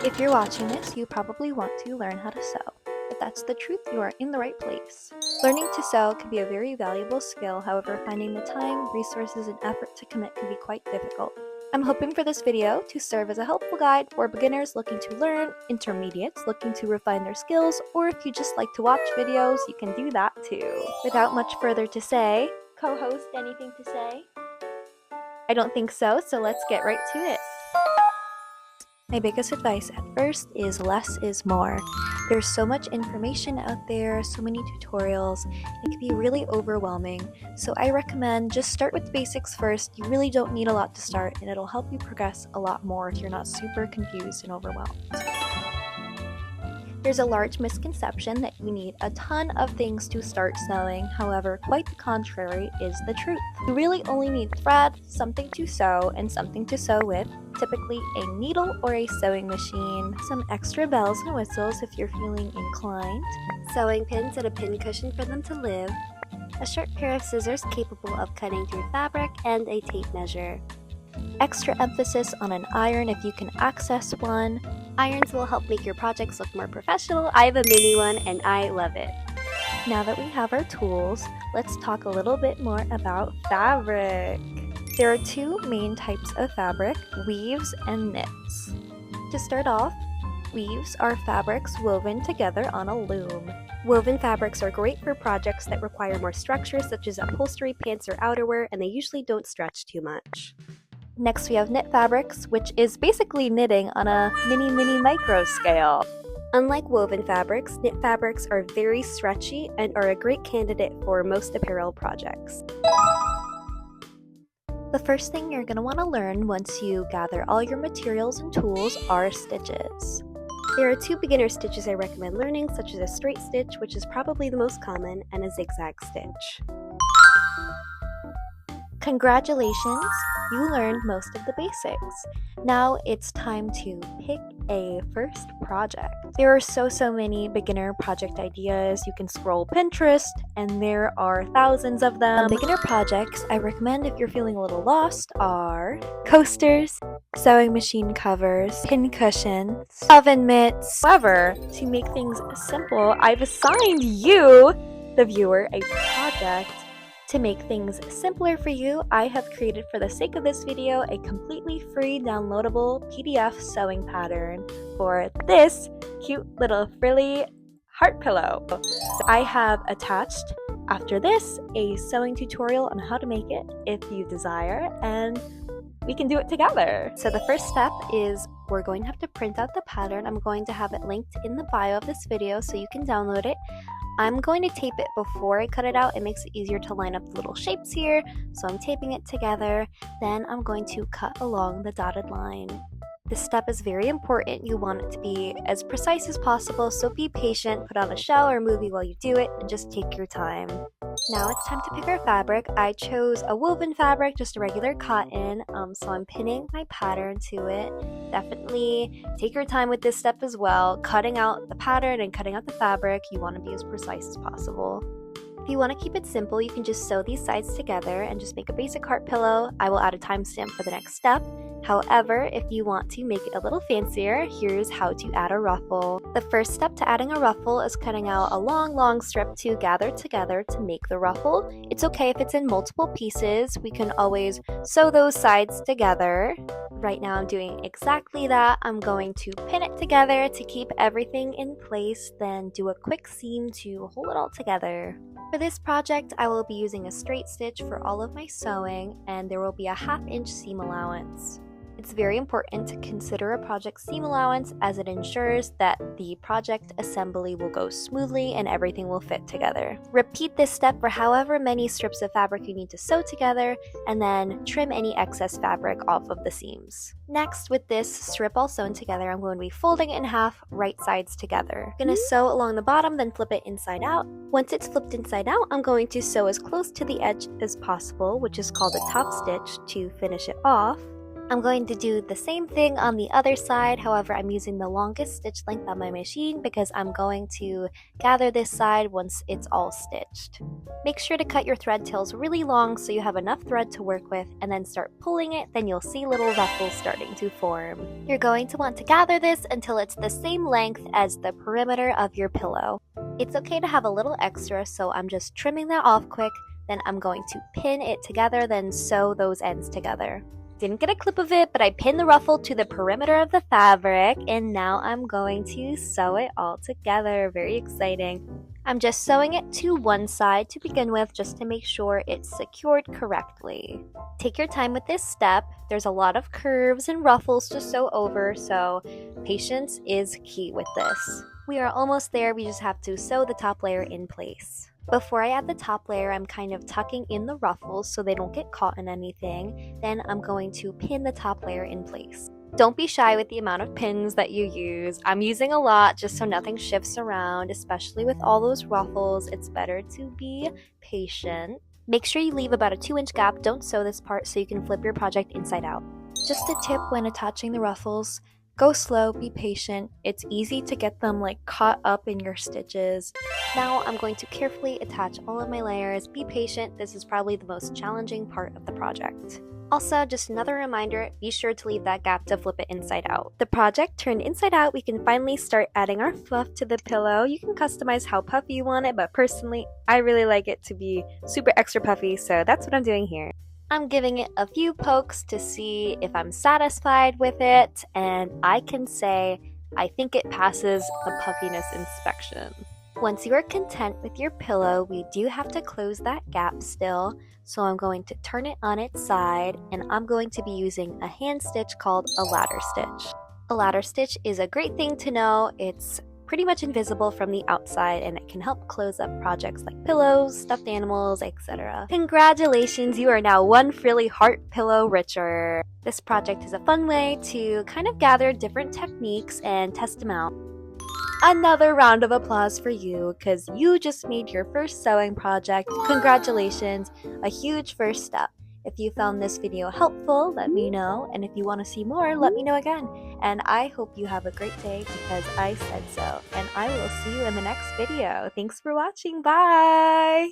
If you're watching this, you probably want to learn how to sew. If that's the truth, you are in the right place. Learning to sew can be a very valuable skill, however, finding the time, resources, and effort to commit can be quite difficult. I'm hoping for this video to serve as a helpful guide for beginners looking to learn, intermediates looking to refine their skills, or if you just like to watch videos, you can do that too. Without much further to say, co-host, anything to say? I don't think so, so let's get right to it. My biggest advice at first is less is more. There's so much information out there, so many tutorials, it can be really overwhelming. So I recommend just start with the basics first. You really don't need a lot to start, and it'll help you progress a lot more if you're not super confused and overwhelmed. There's a large misconception that you need a ton of things to start sewing. However, quite the contrary is the truth. You really only need thread, something to sew, and something to sew with, typically a needle or a sewing machine, some extra bells and whistles if you're feeling inclined, sewing pins and a pin cushion for them to live, a sharp pair of scissors capable of cutting through fabric, and a tape measure. Extra emphasis on an iron if you can access one. Irons will help make your projects look more professional. I have a mini one and I love it. Now that we have our tools, let's talk a little bit more about fabric. There are two main types of fabric, weaves and knits. To start off, weaves are fabrics woven together on a loom. Woven fabrics are great for projects that require more structure, such as upholstery, pants, or outerwear, and they usually don't stretch too much. Next, we have knit fabrics, which is basically knitting on a mini micro scale. Unlike woven fabrics, knit fabrics are very stretchy and are a great candidate for most apparel projects. The first thing you're going to want to learn once you gather all your materials and tools are stitches. There are two beginner stitches I recommend learning, such as a straight stitch, which is probably the most common, and a zigzag stitch. Congratulations! You learned most of the basics. Now it's time to pick a first project. There are so many beginner project ideas. You can scroll Pinterest and there are thousands of them. Beginner projects I recommend if you're feeling a little lost are coasters, sewing machine covers, pin cushions, oven mitts. However, to make things simple, I've assigned you, the viewer, a project. To make things simpler for you, I have created for the sake of this video a completely free downloadable PDF sewing pattern for this cute little frilly heart pillow. So I have attached after this a sewing tutorial on how to make it if you desire, and we can do it together. So the first step is we're going to have to print out the pattern. I'm going to have it linked in the bio of this video so you can download it. I'm going to tape it before I cut it out. It makes it easier to line up the little shapes here, so I'm taping it together. Then I'm going to cut along the dotted line. This step is very important. You want it to be as precise as possible, so be patient, put on a show or movie while you do it, and just take your time. Now it's time to pick our fabric. I chose a woven fabric, just a regular cotton, so I'm pinning my pattern to it. Definitely take your time with this step as well. Cutting out the pattern and cutting out the fabric, you want to be as precise as possible. If you want to keep it simple, you can just sew these sides together and just make a basic heart pillow. I will add a timestamp for the next step. However, if you want to make it a little fancier, here's how to add a ruffle. The first step to adding a ruffle is cutting out a long strip to gather together to make the ruffle. It's okay if it's in multiple pieces. We can always sew those sides together. Right now I'm doing exactly that. I'm going to pin it together to keep everything in place, then do a quick seam to hold it all together. For this project, I will be using a straight stitch for all of my sewing, and there will be a 1/2 inch seam allowance. It's very important to consider a project seam allowance as it ensures that the project assembly will go smoothly and everything will fit together. Repeat this step for however many strips of fabric you need to sew together, and then trim any excess fabric off of the seams. Next, with this strip all sewn together, I'm going to be folding it in half, right sides together. I'm going to sew along the bottom, then flip it inside out. Once it's flipped inside out, I'm going to sew as close to the edge as possible, which is called a top stitch, to finish it off. I'm going to do the same thing on the other side, however I'm using the longest stitch length on my machine because I'm going to gather this side once it's all stitched. Make sure to cut your thread tails really long so you have enough thread to work with, and then start pulling it, then you'll see little ruffles starting to form. You're going to want to gather this until it's the same length as the perimeter of your pillow. It's okay to have a little extra, so I'm just trimming that off quick, then I'm going to pin it together, then sew those ends together. Didn't get a clip of it, but I pinned the ruffle to the perimeter of the fabric, and now I'm going to sew it all together. Very exciting. I'm just sewing it to one side to begin with just to make sure it's secured correctly. Take your time with this step. There's a lot of curves and ruffles to sew over, so patience is key with this. We are almost there, we just have to sew the top layer in place. Before I add the top layer, I'm kind of tucking in the ruffles so they don't get caught in anything. Then I'm going to pin the top layer in place. Don't be shy with the amount of pins that you use. I'm using a lot just so nothing shifts around, especially with all those ruffles. It's better to be patient. Make sure you leave about a 2-inch gap. Don't sew this part so you can flip your project inside out. Just a tip when attaching the ruffles. Go slow, be patient. It's easy to get them caught up in your stitches. Now I'm going to carefully attach all of my layers. Be patient, this is probably the most challenging part of the project. Also, just another reminder, be sure to leave that gap to flip it inside out. The project turned inside out, we can finally start adding our fluff to the pillow. You can customize how puffy you want it, but personally, I really like it to be super extra puffy, so that's what I'm doing here. I'm giving it a few pokes to see if I'm satisfied with it, and I can say I think it passes the puffiness inspection. Once you are content with your pillow, we do have to close that gap still, so I'm going to turn it on its side, and I'm going to be using a hand stitch called a ladder stitch. A ladder stitch is a great thing to know. It's pretty much invisible from the outside, and it can help close up projects like pillows, stuffed animals, etc. Congratulations, you are now one frilly heart pillow richer. This project is a fun way to kind of gather different techniques and test them out. Another round of applause for you, because you just made your first sewing project. Congratulations, a huge first step. If you found this video helpful, let me know, and if you want to see more, let me know again. And I hope you have a great day because I said so, and I will see you in the next video. Thanks for watching, bye!